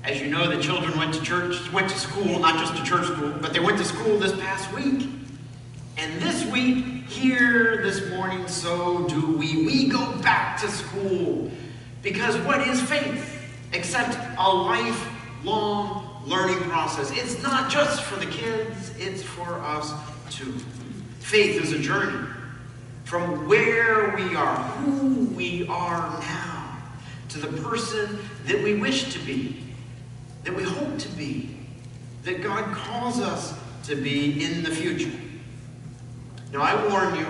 As you know, the children went to school, not just to church school, but they went to school this past week. And this week, here this morning, so do we. We go back to school. Because what is faith? Except a lifelong learning process. It's not just for the kids, it's for us too. Faith is a journey from where we are, who we are now, to the person that we wish to be, that we hope to be, that God calls us to be in the future. Now, I warn you,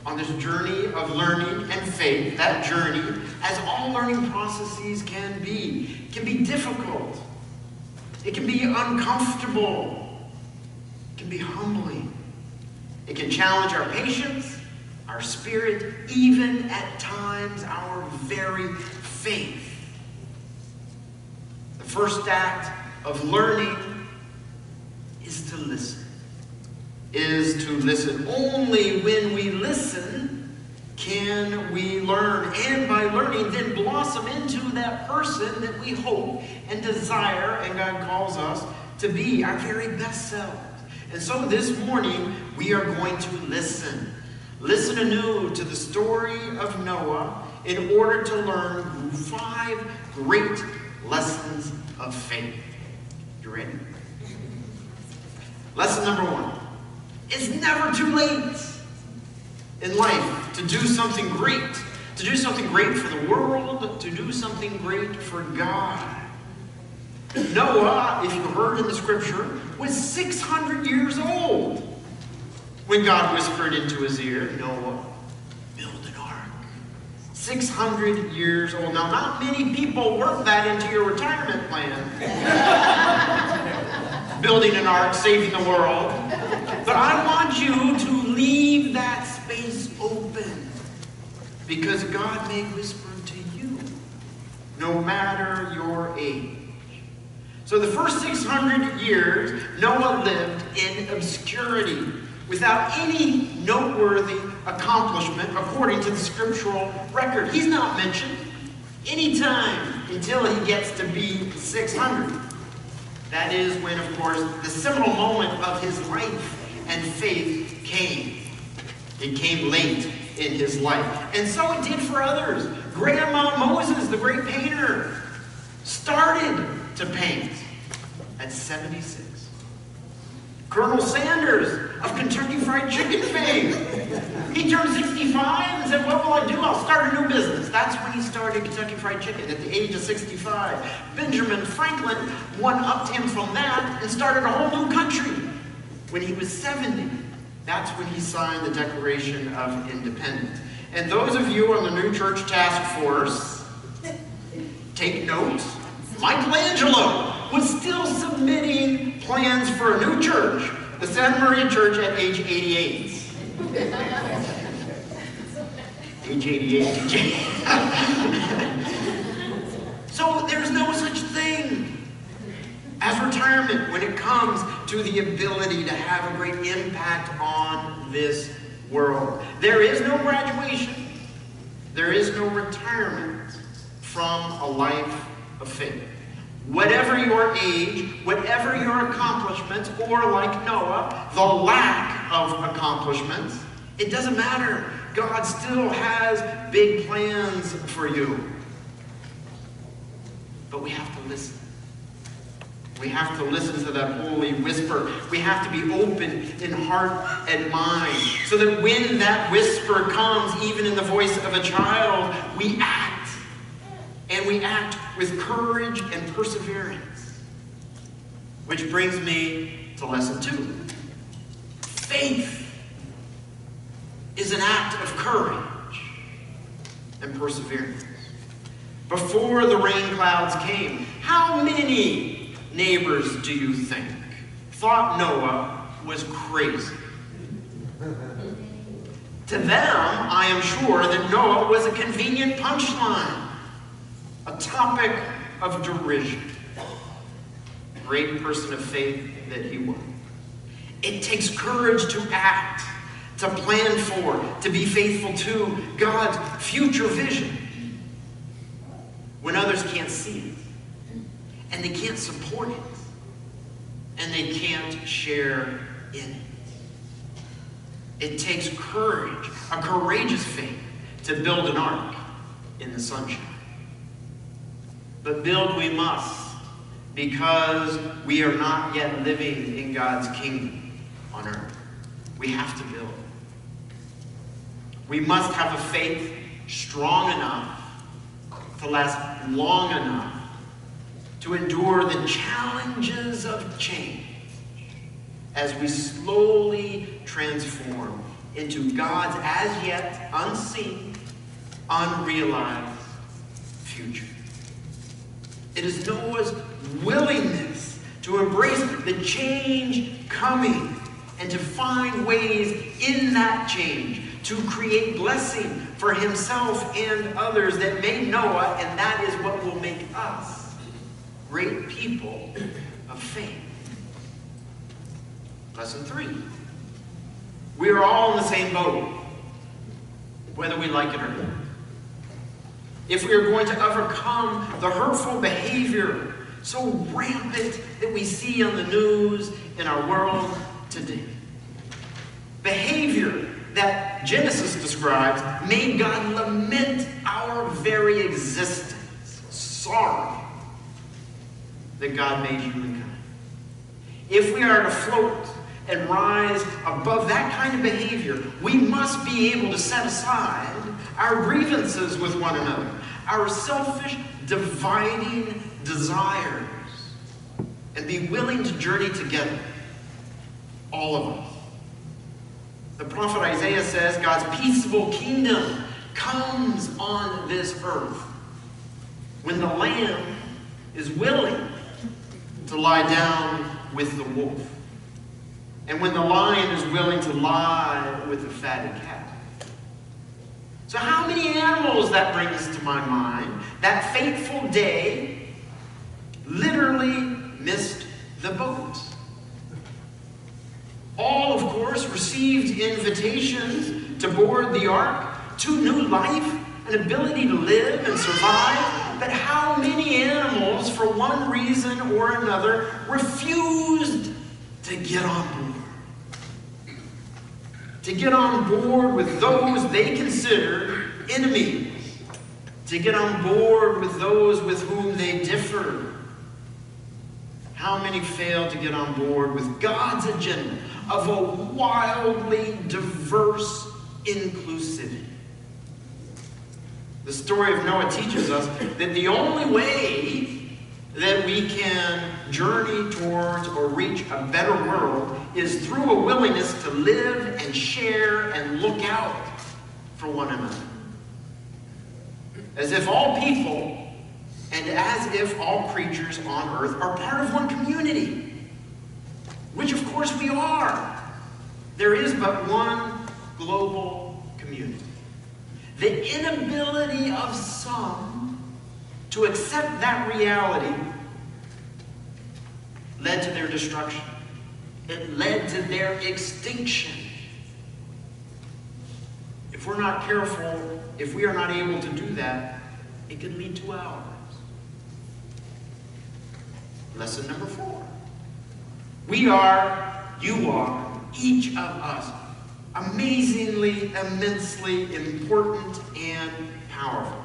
on this journey of learning and faith, that journey, as all learning processes can be difficult. It can be uncomfortable. It can be humbling. It can challenge our patience, our spirit, even at times our very faith. The first act of learning is to listen. Only when we listen can we learn. And by learning, then blossom into that person that we hope and desire, and God calls us to be our very best selves. And so this morning, we are going to listen. Listen anew to the story of Noah in order to learn 5 great lessons of faith. You ready? Lesson number 1. It's never too late in life to do something great. To do something great for the world, to do something great for God. Noah, if you heard in the scripture, was 600 years old when God whispered into his ear, Noah, build an ark. 600 years old. Now, not many people work that into your retirement plan. Building an ark, saving the world. But I want you to leave that space open, because God may whisper to you, no matter your age. So the first 600 years, Noah lived in obscurity, without any noteworthy accomplishment according to the scriptural record. He's not mentioned any time until he gets to be 600. That is when, of course, the seminal moment of his life and faith came. It came late in his life. And so it did for others. Grandma Moses, the great painter, started to paint at 76. Colonel Sanders of Kentucky Fried Chicken fame. He turned 65 and said, what will I do? I'll start a new business. That's when he started Kentucky Fried Chicken at the age of 65. Benjamin Franklin one-upped him from that and started a whole new country when he was 70. That's when he signed the Declaration of Independence. And those of you on the New Church Task Force, take note. Michelangelo was still submitting plans for a new church, the Santa Maria Church, at age 88. Age 88. So there's no such thing as retirement when it comes to the ability to have a great impact on this world. There is no graduation. There is no retirement from a life of faith. Whatever your age, whatever your accomplishments, or like Noah, the lack of accomplishments, it doesn't matter. God still has big plans for you. But we have to listen. We have to listen to that holy whisper. We have to be open in heart and mind, so that when that whisper comes, even in the voice of a child, we act. And we act with courage and perseverance. Which brings me to lesson 2. Faith is an act of courage and perseverance. Before the rain clouds came, how many neighbors do you think thought Noah was crazy? To them, I am sure that Noah was a convenient punchline, a topic of derision. Great person of faith that he was. It takes courage to act, to plan for, to be faithful to God's future vision when others can't see it. and they can't support it, and they can't share in it. It takes courage, a courageous faith, to build an ark in the sunshine. But build we must, because we are not yet living in God's kingdom on earth. We have to build. We must have a faith strong enough to last long enough to endure the challenges of change as we slowly transform into God's as yet unseen, unrealized future. It is Noah's willingness to embrace the change coming and to find ways in that change to create blessing for himself and others that made Noah, and that is what will make us great people of faith. Lesson 3. We are all in the same boat, whether we like it or not. If we are going to overcome the hurtful behavior so rampant that we see on the news in our world today, behavior that Genesis describes made God lament our very existence, sorry that God made humankind. If we are to float and rise above that kind of behavior, we must be able to set aside our grievances with one another, our selfish, dividing desires, and be willing to journey together, all of us. The prophet Isaiah says God's peaceable kingdom comes on this earth when the lamb is willing to lie down with the wolf, and when the lion is willing to lie with the fatted calf. So how many animals that brings to my mind? That fateful day literally missed the boat. All, of course, received invitations to board the ark, to new life, an ability to live and survive. But how many animals, for one reason or another, refused to get on board? To get on board with those they considered enemies. To get on board with those with whom they differed. How many failed to get on board with God's agenda of a wildly diverse inclusivity? The story of Noah teaches us that the only way that we can journey towards or reach a better world is through a willingness to live and share and look out for one another. As if all people and as if all creatures on earth are part of one community, which of course we are. There is but one global community. The inability of some to accept that reality led to their destruction. It led to their extinction. If we're not careful, if we are not able to do that, it could lead to ours. Lesson number 4. We are, you are, each of us, amazingly, immensely important and powerful.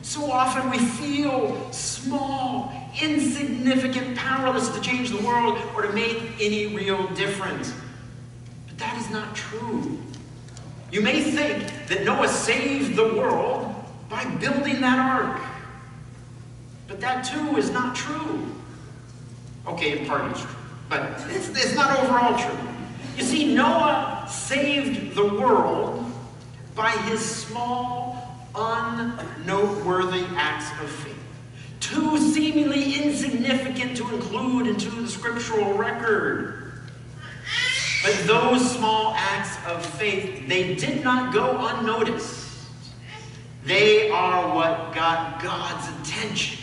So often we feel small, insignificant, powerless to change the world or to make any real difference. But that is not true. You may think that Noah saved the world by building that ark. But that too is not true. Okay, in part it's true, but it's not overall true. You see, Noah saved the world by his small, unnoteworthy acts of faith. Too seemingly insignificant to include into the scriptural record. But those small acts of faith, they did not go unnoticed. They are what got God's attention.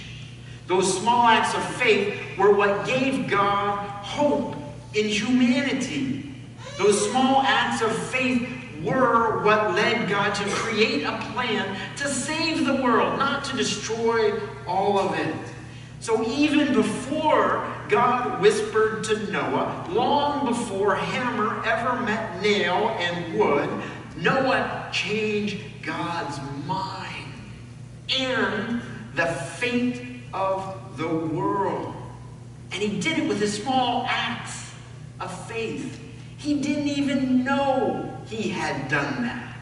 Those small acts of faith were what gave God hope in humanity. Those small acts of faith were what led God to create a plan to save the world, not to destroy all of it. So even before God whispered to Noah, long before hammer ever met nail and wood, Noah changed God's mind and the fate of the world. And he did it with his small acts of faith. He didn't even know he had done that.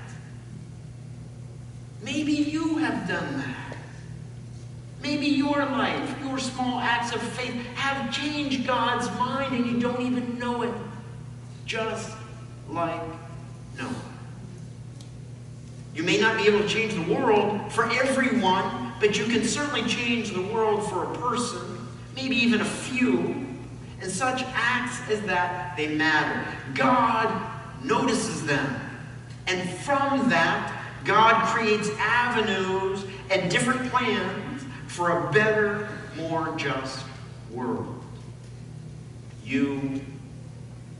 Maybe you have done that. Maybe your life, your small acts of faith have changed God's mind and you don't even know it. Just like Noah. You may not be able to change the world for everyone, but you can certainly change the world for a person, maybe even a few. And such acts as that, they matter. God notices them. And from that, God creates avenues and different plans for a better, more just world. You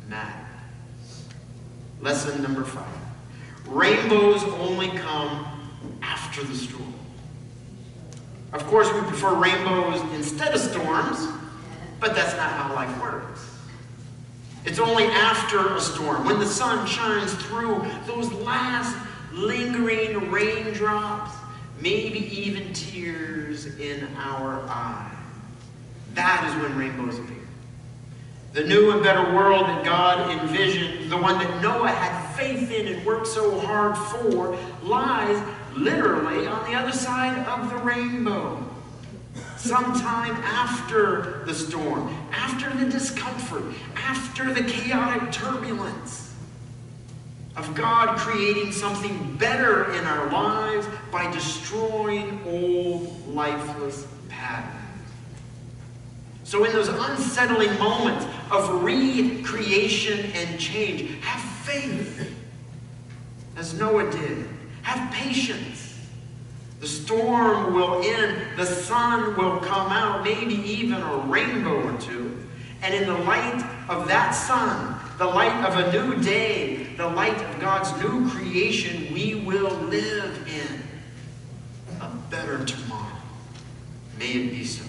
matter. Lesson number 5. Rainbows only come after the storm. Of course, we prefer rainbows instead of storms, but that's not how life works. It's only after a storm, when the sun shines through those last lingering raindrops, maybe even tears in our eyes. That is when rainbows appear. The new and better world that God envisioned, the one that Noah had faith in and worked so hard for, lies literally on the other side of the rainbow. Sometime after the storm, after the discomfort, after the chaotic turbulence of God creating something better in our lives by destroying old, lifeless patterns. So in those unsettling moments of recreation and change, have faith, as Noah did. Have patience. The storm will end, the sun will come out, maybe even a rainbow or two. And in the light of that sun, the light of a new day, the light of God's new creation, we will live in a better tomorrow. May it be so.